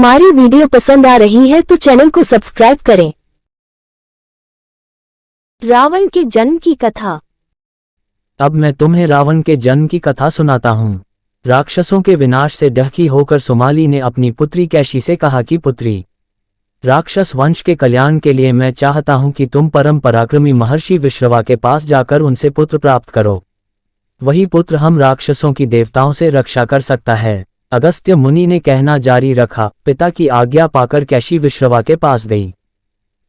हमारी वीडियो पसंद आ रही है तो चैनल को सब्सक्राइब करें। रावण के जन्म की कथा। अब मैं तुम्हें रावण के जन्म की कथा सुनाता हूँ। राक्षसों के विनाश से दुखी होकर सुमाली ने अपनी पुत्री कैशी से कहा कि पुत्री, राक्षस वंश के कल्याण के लिए मैं चाहता हूँ कि तुम परम पराक्रमी महर्षि विश्रवा के पास जाकर उनसे पुत्र प्राप्त करो। वही पुत्र हम राक्षसों की देवताओं से रक्षा कर सकता है। अगस्त्य मुनि ने कहना जारी रखा। पिता की आज्ञा पाकर कैशी विश्रवा के पास गई।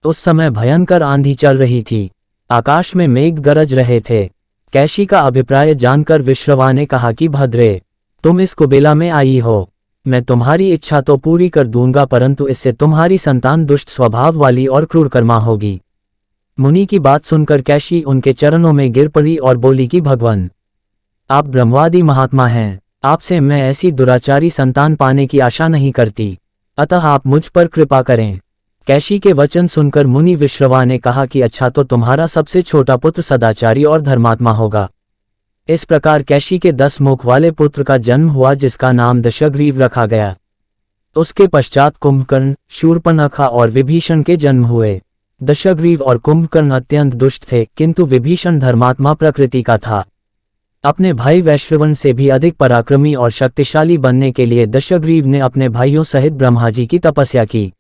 उस समय भयंकर आंधी चल रही थी। आकाश में मेघ गरज रहे थे। कैशी का अभिप्राय जानकर विश्रवा ने कहा कि भद्रे, तुम इस कुबेला में आई हो। मैं तुम्हारी इच्छा तो पूरी कर दूंगा, परंतु इससे तुम्हारी संतान दुष्ट स्वभाव वाली और क्रूरकर्मा होगी। मुनि की बात सुनकर कैशी उनके चरणों में गिर पड़ी और बोली कि भगवान, आप ब्रह्मवादी महात्मा हैं। आपसे मैं ऐसी दुराचारी संतान पाने की आशा नहीं करती, अतः आप मुझ पर कृपा करें। कैशी के वचन सुनकर मुनि विश्रवा ने कहा कि अच्छा, तो तुम्हारा सबसे छोटा पुत्र सदाचारी और धर्मात्मा होगा। इस प्रकार कैशी के 10 मुख वाले पुत्र का जन्म हुआ, जिसका नाम दशग्रीव रखा गया। उसके पश्चात कुंभकर्ण, शूर्पणखा और विभीषण के जन्म हुए। दशग्रीव और कुंभकर्ण अत्यंत दुष्ट थे, किंतु विभीषण धर्मात्मा प्रकृति का था। अपने भाई वैश्रवण से भी अधिक पराक्रमी और शक्तिशाली बनने के लिए दशग्रीव ने अपने भाइयों सहित ब्रह्मा जी की तपस्या की।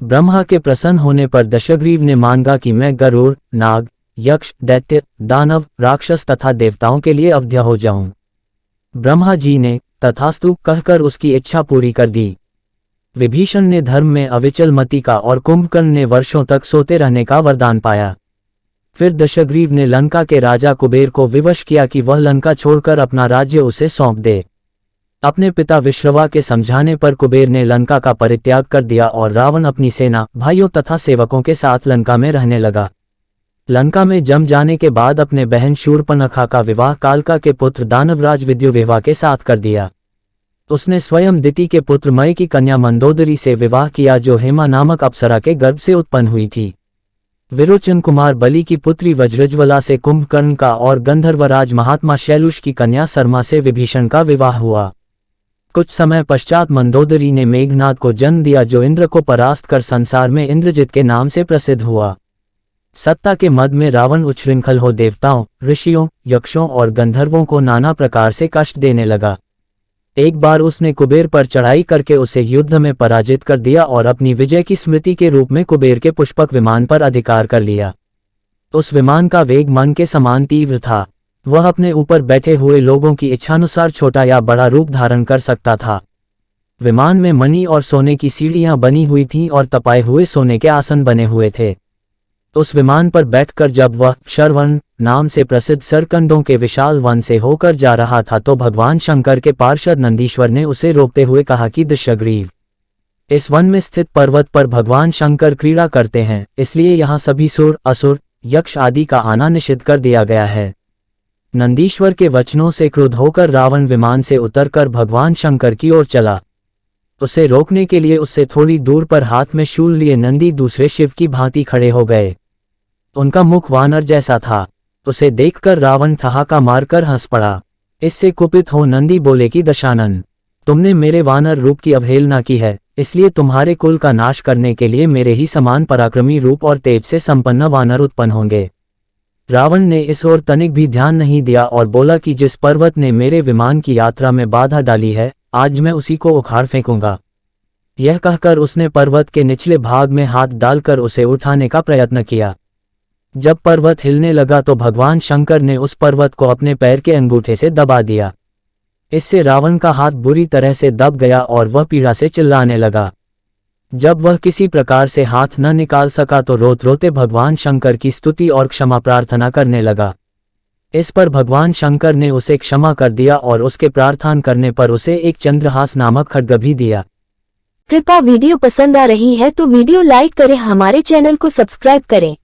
ब्रह्मा के प्रसन्न होने पर दशग्रीव ने मांगा कि मैं गरुड़, नाग, यक्ष, दैत्य, दानव, राक्षस तथा देवताओं के लिए अवध्य हो जाऊं। ब्रह्मा जी ने तथास्तु कहकर उसकी इच्छा पूरी कर दी। विभीषण ने धर्म में अविचल मति का और कुंभकर्ण ने वर्षों तक सोते रहने का वरदान पाया। फिर दशग्रीव ने लंका के राजा कुबेर को विवश किया कि वह लंका छोड़कर अपना राज्य उसे सौंप दे। अपने पिता विश्रवा के समझाने पर कुबेर ने लंका का परित्याग कर दिया और रावण अपनी सेना, भाइयों तथा सेवकों के साथ लंका में रहने लगा। लंका में जम जाने के बाद अपने बहन शूर्पणखा का विवाह कालका के पुत्र दानवराज विद्युविवाह के साथ कर दिया। उसने स्वयं दिति के पुत्र मय की कन्या मंदोदरी से विवाह किया, जो हेमा नामक अप्सरा के गर्भ से उत्पन्न हुई थी। विरोचन कुमार बलि की पुत्री वज्रज्वला से कुंभकर्ण का और गंधर्वराज महात्मा शैलुष की कन्या सरमा से विभीषण का विवाह हुआ। कुछ समय पश्चात मंदोदरी ने मेघनाद को जन्म दिया, जो इंद्र को परास्त कर संसार में इंद्रजित के नाम से प्रसिद्ध हुआ। सत्ता के मद में रावण उच्छृंखल हो देवताओं, ऋषियों, यक्षों और गंधर्वों को नाना प्रकार से कष्ट देने लगा। एक बार उसने कुबेर पर चढ़ाई करके उसे युद्ध में पराजित कर दिया और अपनी विजय की स्मृति के रूप में कुबेर के पुष्पक विमान पर अधिकार कर लिया। उस विमान का वेग मन के समान तीव्र था। वह अपने ऊपर बैठे हुए लोगों की इच्छानुसार छोटा या बड़ा रूप धारण कर सकता था। विमान में मणि और सोने की सीढ़ियां बनी हुई थीं और तपाए हुए सोने के आसन बने हुए थे। उस विमान पर बैठकर जब वह शरवण नाम से प्रसिद्ध सरकंडों के विशाल वन से होकर जा रहा था, तो भगवान शंकर के पार्षद नंदीश्वर ने उसे रोकते हुए कहा कि दशग्रीव, इस वन में स्थित पर्वत पर भगवान शंकर क्रीड़ा करते हैं, इसलिए यहाँ सभी सुर, असुर, यक्ष आदि का आना निषिद्ध कर दिया गया है। नंदीश्वर के वचनों से क्रुद्ध होकर रावण विमान से उतरकर भगवान शंकर की ओर चला। उसे रोकने के लिए उससे थोड़ी दूर पर हाथ में शूल लिए नंदी दूसरे शिव की भांति खड़े हो गए। उनका मुख वानर जैसा था। उसे देखकर रावण ठहाका मारकर हंस पड़ा। इससे कुपित हो नंदी बोले कि दशानन, तुमने मेरे वानर रूप की अवहेलना की है, इसलिए तुम्हारे कुल का नाश करने के लिए मेरे ही समान पराक्रमी रूप और तेज से संपन्न वानर उत्पन्न होंगे। रावण ने इस ओर तनिक भी ध्यान नहीं दिया और बोला कि जिस पर्वत ने मेरे विमान की यात्रा में बाधा डाली है, आज मैं उसी को उखाड़ फेंकूंगा। यह कहकर उसने पर्वत के निचले भाग में हाथ डालकर उसे उठाने का प्रयत्न किया। जब पर्वत हिलने लगा तो भगवान शंकर ने उस पर्वत को अपने पैर के अंगूठे से दबा दिया। इससे रावण का हाथ बुरी तरह से दब गया और वह पीड़ा से चिल्लाने लगा। जब वह किसी प्रकार से हाथ न निकाल सका तो रोते रोते भगवान शंकर की स्तुति और क्षमा प्रार्थना करने लगा। इस पर भगवान शंकर ने उसे क्षमा कर दिया और उसके प्रार्थना करने पर उसे एक चंद्रहास नामक खड्ग भी दिया। कृपया वीडियो पसंद आ रही है तो वीडियो लाइक करें, हमारे चैनल को सब्सक्राइब करें।